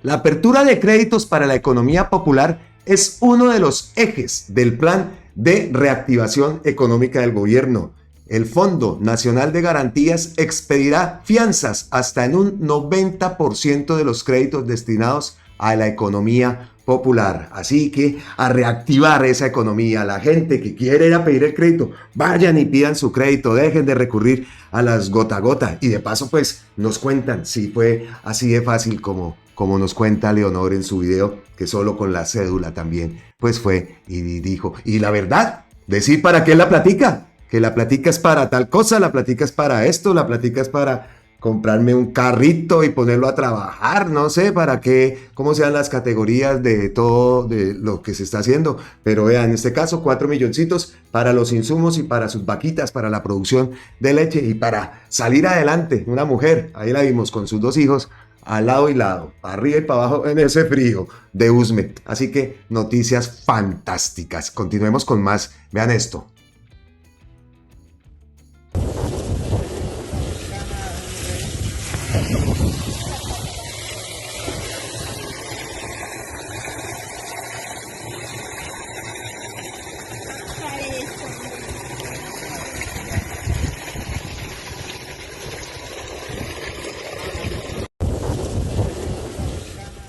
la apertura de créditos para la economía popular es uno de los ejes del plan de reactivación económica del gobierno. El Fondo Nacional de Garantías expedirá fianzas hasta en un 90% de los créditos destinados a la economía popular. Así que a reactivar esa economía, la gente que quiere ir a pedir el crédito, vayan y pidan su crédito, dejen de recurrir a las gota a gota. Y de paso, pues, nos cuentan si fue así de fácil como nos cuenta Leonor en su video, que solo con la cédula también, pues fue y dijo. Y la verdad, decir para qué la platica, que la platica es para tal cosa, la platica es para esto, la platica es para comprarme un carrito y ponerlo a trabajar, no sé para qué, cómo sean las categorías de todo de lo que se está haciendo, pero vean, en este caso 4 milloncitos para los insumos y para sus vaquitas, para la producción de leche y para salir adelante. Una mujer, ahí la vimos con sus 2 hijos, al lado y lado, para arriba y para abajo en ese frío de Usme. Así que noticias fantásticas. Continuemos con más. Vean esto.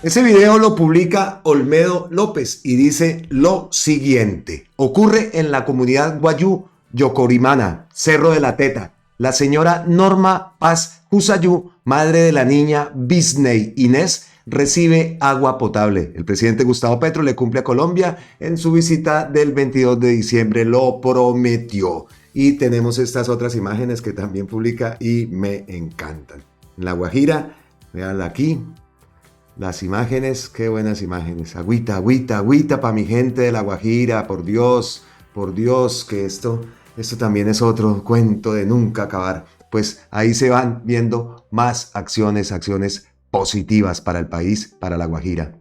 Ese video lo publica Olmedo López y dice lo siguiente. Ocurre en la comunidad Guayú, Yocorimana, Cerro de la Teta. La señora Norma Paz Husayú, madre de la niña Bisney Inés, recibe agua potable. El presidente Gustavo Petro le cumple a Colombia en su visita del 22 de diciembre, lo prometió. Y tenemos estas otras imágenes que también publica y me encantan. En La Guajira, véanla aquí. Las imágenes, qué buenas imágenes. Agüita, agüita, agüita para mi gente de La Guajira, por Dios, que esto también es otro cuento de nunca acabar. Pues ahí se van viendo más acciones positivas para el país, para La Guajira.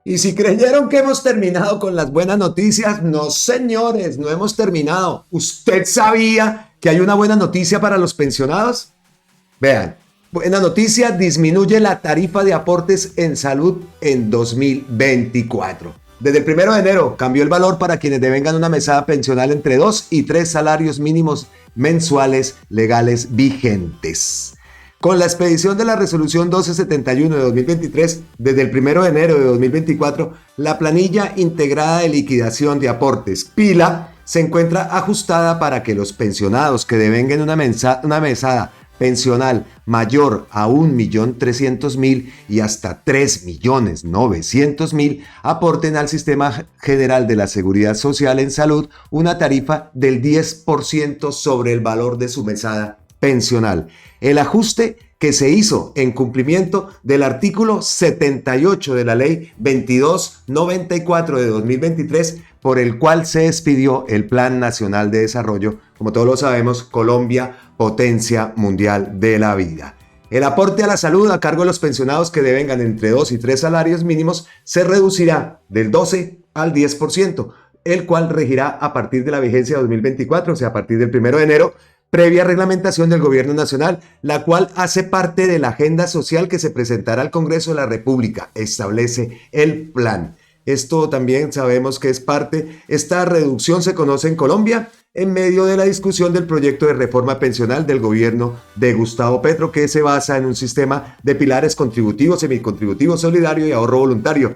Y si creyeron que hemos terminado con las buenas noticias, no señores, no hemos terminado. ¿Usted sabía que hay una buena noticia para los pensionados? Vean. Buena noticia, disminuye la tarifa de aportes en salud en 2024. Desde el 1 de enero cambió el valor para quienes devengan una mesada pensional entre 2 y 3 salarios mínimos mensuales legales vigentes. Con la expedición de la resolución 1271 de 2023, desde el 1 de enero de 2024, la planilla integrada de liquidación de aportes, PILA, se encuentra ajustada para que los pensionados que devengan una mesada pensional mayor a 1.300.000 y hasta 3.900.000 aporten al Sistema General de la Seguridad Social en Salud una tarifa del 10% sobre el valor de su mesada pensional. El ajuste que se hizo en cumplimiento del artículo 78 de la Ley 2294 de 2023, por el cual se expidió el Plan Nacional de Desarrollo, como todos lo sabemos, Colombia, potencia mundial de la vida. El aporte a la salud a cargo de los pensionados que devengan entre 2 y 3 salarios mínimos se reducirá del 12 al 10%, el cual regirá a partir de la vigencia de 2024, o sea, a partir del 1 de enero, previa reglamentación del Gobierno Nacional, la cual hace parte de la agenda social que se presentará al Congreso de la República. Establece el plan. Esto también sabemos que es parte. Esta reducción se conoce en Colombia en medio de la discusión del proyecto de reforma pensional del gobierno de Gustavo Petro, que se basa en un sistema de pilares contributivo, semicontributivo, solidario y ahorro voluntario.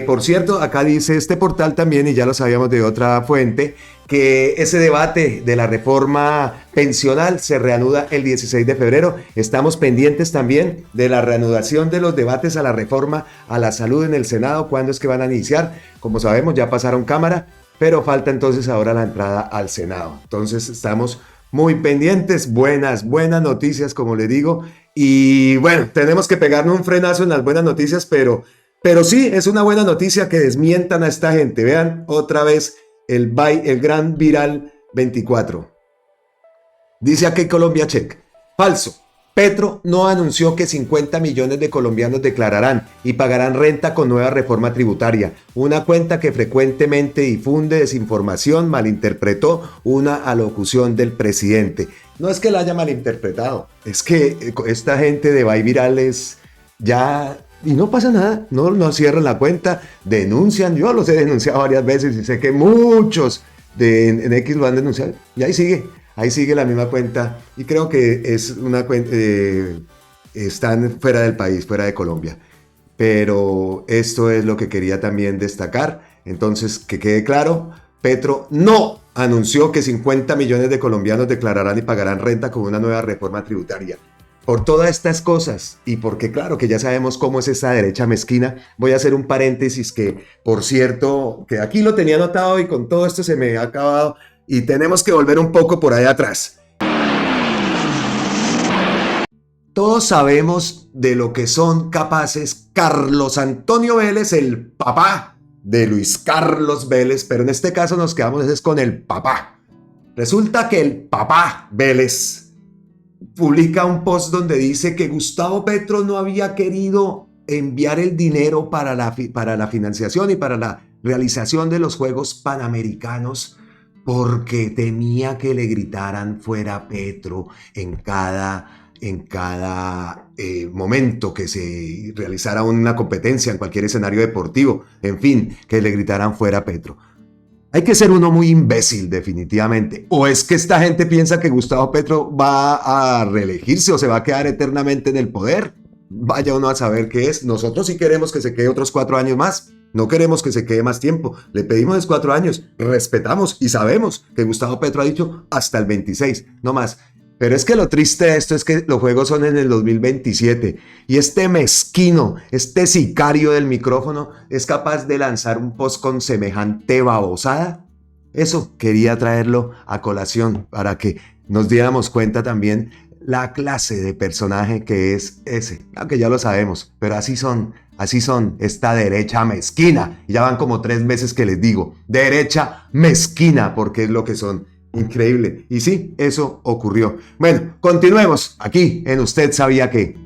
Por cierto, acá dice este portal también, y ya lo sabíamos de otra fuente, que ese debate de la reforma pensional se reanuda el 16 de febrero. Estamos pendientes también de la reanudación de los debates a la reforma a la salud en el Senado. ¿Cuándo es que van a iniciar? Como sabemos, ya pasaron Cámara, pero falta entonces ahora la entrada al Senado. Entonces estamos muy pendientes, buenas noticias, como le digo. Y bueno, tenemos que pegarnos un frenazo en las buenas noticias, pero sí, es una buena noticia que desmientan a esta gente. Vean otra vez el gran viral 24. Dice aquí Colombia Check. Falso. Petro no anunció que 50 millones de colombianos declararán y pagarán renta con nueva reforma tributaria. Una cuenta que frecuentemente difunde desinformación malinterpretó una alocución del presidente. No es que la haya malinterpretado, es que esta gente de Virales ya... Y no pasa nada, no cierran la cuenta, denuncian, yo los he denunciado varias veces y sé que muchos en X lo han denunciado y ahí sigue la misma cuenta y creo que es una cuenta, están fuera del país, fuera de Colombia. pero esto es lo que quería también destacar. Entonces, que quede claro, Petro no anunció que 50 millones de colombianos declararán y pagarán renta con una nueva reforma tributaria. Por todas estas cosas y porque claro que ya sabemos cómo es esa derecha mezquina, voy a hacer un paréntesis que, por cierto, que aquí lo tenía anotado y con todo esto se me ha acabado y tenemos que volver un poco por ahí atrás. Todos sabemos de lo que son capaces Carlos Antonio Vélez, el papá de Luis Carlos Vélez, pero en este caso nos quedamos es con el papá. Resulta que el papá Vélez publica un post donde dice que Gustavo Petro no había querido enviar el dinero para la financiación y para la realización de los Juegos Panamericanos porque temía que le gritaran fuera Petro en cada momento que se realizara una competencia en cualquier escenario deportivo, en fin, que le gritaran fuera Petro. Hay que ser uno muy imbécil, definitivamente. ¿O es que esta gente piensa que Gustavo Petro va a reelegirse o se va a quedar eternamente en el poder? Vaya uno a saber qué es. Nosotros sí queremos que se quede otros 4 años más. No queremos que se quede más tiempo. Le pedimos es 4 años. Respetamos y sabemos que Gustavo Petro ha dicho hasta el 26, no más. Pero es que lo triste de esto es que los juegos son en el 2027 y este mezquino, este sicario del micrófono es capaz de lanzar un post con semejante babosada. Eso quería traerlo a colación para que nos diéramos cuenta también la clase de personaje que es ese. Aunque ya lo sabemos, pero así son esta derecha mezquina. Y ya van como 3 meses que les digo, derecha mezquina, porque es lo que son. Increíble. Y sí, eso ocurrió. Bueno, continuemos aquí en Usted Sabía Qué.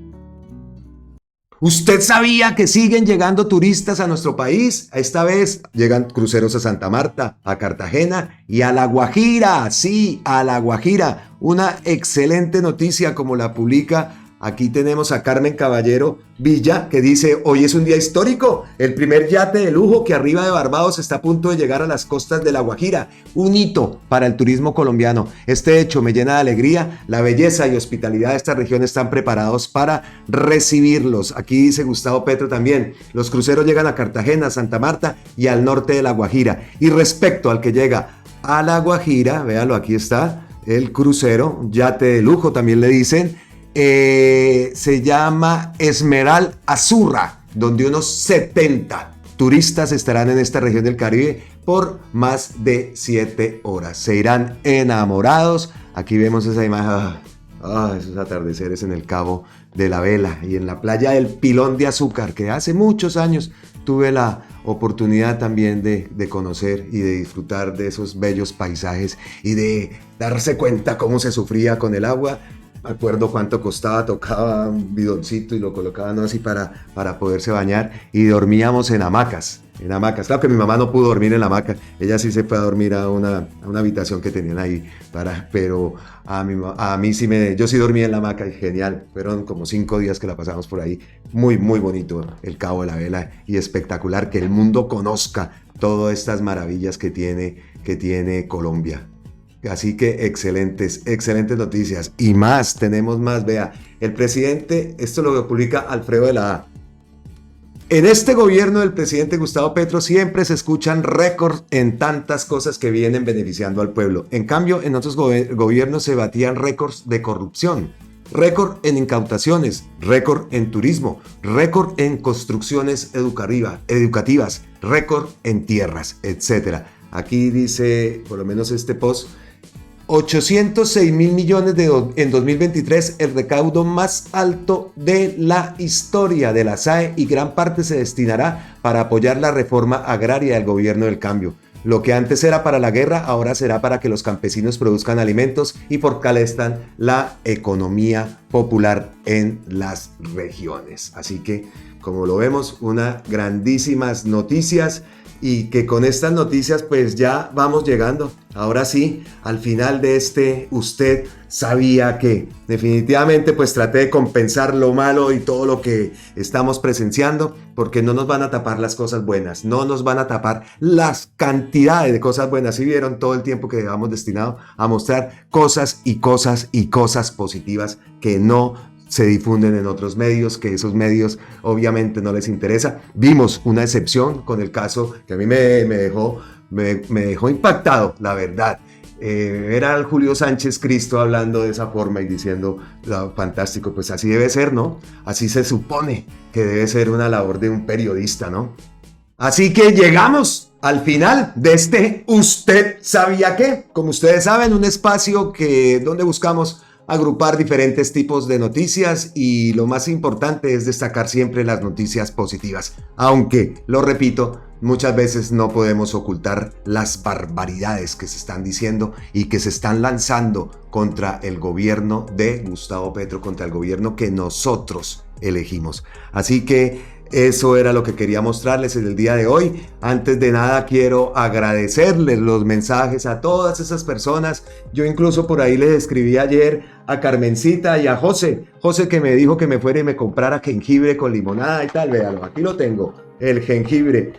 ¿Usted sabía que siguen llegando turistas a nuestro país? Esta vez llegan cruceros a Santa Marta, a Cartagena y a La Guajira. Sí, a La Guajira. Una excelente noticia como la publica. Aquí tenemos a Carmen Caballero Villa que dice: hoy es un día histórico, el primer yate de lujo que arriba de Barbados está a punto de llegar a las costas de La Guajira, un hito para el turismo colombiano. Este hecho me llena de alegría, la belleza y hospitalidad de esta región están preparados para recibirlos. Aquí dice Gustavo Petro también, los cruceros llegan a Cartagena, Santa Marta y al norte de La Guajira. Y respecto al que llega a La Guajira, véalo, aquí está el crucero, yate de lujo también le dicen, se llama Esmeral Azurra, donde unos 70 turistas estarán en esta región del Caribe por más de 7 horas. Se irán enamorados. Aquí vemos esa imagen, esos atardeceres en el Cabo de la Vela y en la playa del Pilón de Azúcar, que hace muchos años tuve la oportunidad también de conocer y de disfrutar de esos bellos paisajes y de darse cuenta cómo se sufría con el agua. Me acuerdo cuánto costaba, tocaba un bidoncito y lo colocaban así para poderse bañar y dormíamos en hamacas. Claro que mi mamá no pudo dormir en la hamaca, ella sí se fue a dormir a una habitación que tenían ahí, pero a mí sí yo sí dormí en la hamaca y genial, fueron como 5 días que la pasamos por ahí, muy muy bonito el Cabo de la Vela y espectacular que el mundo conozca todas estas maravillas que tiene Colombia. Así que excelentes noticias. Y más, tenemos más. Vea, el presidente, esto lo publica Alfredo de la A. En este gobierno del presidente Gustavo Petro siempre se escuchan récords en tantas cosas que vienen beneficiando al pueblo. En cambio, en otros gobiernos se batían récords de corrupción, récord en incautaciones, récord en turismo, récord en construcciones educativas, récord en tierras, etc. Aquí dice, por lo menos este post, 806 mil millones en 2023, el recaudo más alto de la historia de la SAE y gran parte se destinará para apoyar la reforma agraria del gobierno del cambio. Lo que antes era para la guerra, ahora será para que los campesinos produzcan alimentos y fortalezcan la economía popular en las regiones. Así que, como lo vemos, unas grandísimas noticias. Y que con estas noticias pues ya vamos llegando, ahora sí, al final de este Usted Sabía Qué. Definitivamente pues traté de compensar lo malo y todo lo que estamos presenciando, porque no nos van a tapar las cosas buenas, no nos van a tapar las cantidades de cosas buenas. Si vieron todo el tiempo que llevamos destinado a mostrar cosas y cosas y cosas positivas que no se difunden en otros medios, que esos medios obviamente no les interesa. Vimos una excepción con el caso que a mí me dejó impactado, la verdad. Era el Julio Sánchez Cristo hablando de esa forma y diciendo, fantástico, pues así debe ser, ¿no? Así se supone que debe ser una labor de un periodista, ¿no? Así que llegamos al final de este ¿Usted sabía qué? Como ustedes saben, un espacio donde buscamos agrupar diferentes tipos de noticias y lo más importante es destacar siempre las noticias positivas. Aunque, lo repito, muchas veces no podemos ocultar las barbaridades que se están diciendo y que se están lanzando contra el gobierno de Gustavo Petro, contra el gobierno que nosotros elegimos. Así que eso era lo que quería mostrarles en el día de hoy. Antes de nada quiero agradecerles los mensajes a todas esas personas. Yo incluso por ahí les escribí ayer a Carmencita y a José que me dijo que me fuera y me comprara jengibre con limonada y tal. Véalo, aquí lo tengo, el jengibre.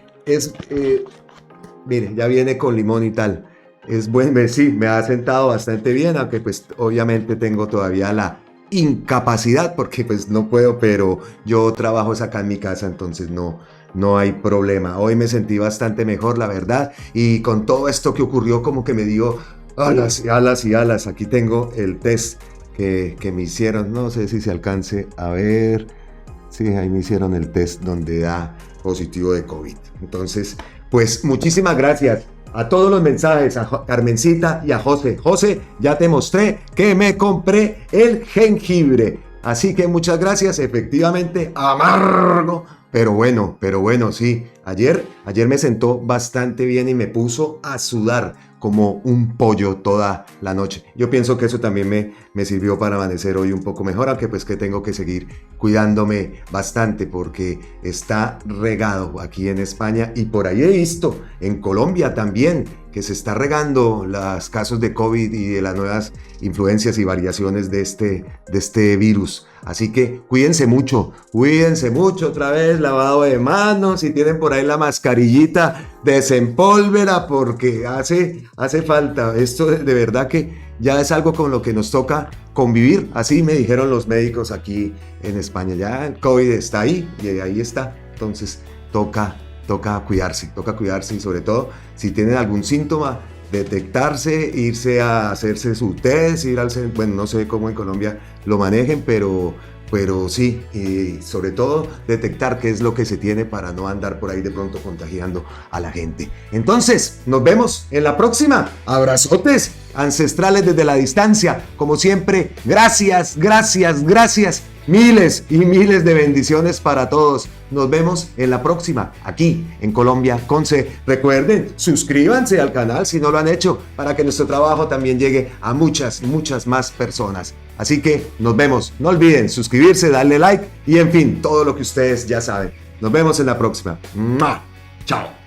Mire, ya viene con limón y tal. Es bueno, sí, me ha sentado bastante bien, aunque pues obviamente tengo todavía la incapacidad porque pues no puedo, pero yo trabajo acá en mi casa, entonces no hay problema. Hoy me sentí bastante mejor, la verdad, y con todo esto que ocurrió como que me dio alas y alas y alas. Aquí tengo el test que me hicieron, no sé si se alcance a ver. Sí, ahí me hicieron el test donde da positivo de COVID. Entonces, pues muchísimas gracias a todos los mensajes, a Carmencita y a José. José, ya te mostré que me compré el jengibre. Así que muchas gracias, efectivamente, amargo. Pero bueno, sí. Ayer me sentó bastante bien y me puso a sudar como un pollo toda la noche. Yo pienso que eso también me sirvió para amanecer hoy un poco mejor, aunque pues que tengo que seguir cuidándome bastante porque está regado aquí en España y por ahí he visto en Colombia también que se está regando los casos de COVID y de las nuevas influencias y variaciones de este virus. Así que cuídense mucho, otra vez lavado de manos, si tienen por ahí la mascarillita, desempólvela porque hace falta. Esto de verdad que ya es algo con lo que nos toca convivir, así me dijeron los médicos aquí en España, ya el COVID está ahí y ahí está, entonces toca cuidarse y sobre todo si tienen algún síntoma, detectarse, irse a hacerse su test, bueno, no sé cómo en Colombia lo manejen, pero sí, y sobre todo detectar qué es lo que se tiene para no andar por ahí de pronto contagiando a la gente. Entonces, nos vemos en la próxima. Abrazotes ancestrales desde la distancia. Como siempre, gracias. Miles y miles de bendiciones para todos. Nos vemos en la próxima, aquí en Colombia con C. Recuerden, suscríbanse al canal si no lo han hecho, para que nuestro trabajo también llegue a muchas más personas. Así que nos vemos. No olviden suscribirse, darle like y en fin, todo lo que ustedes ya saben. Nos vemos en la próxima. ¡Mua! Chao.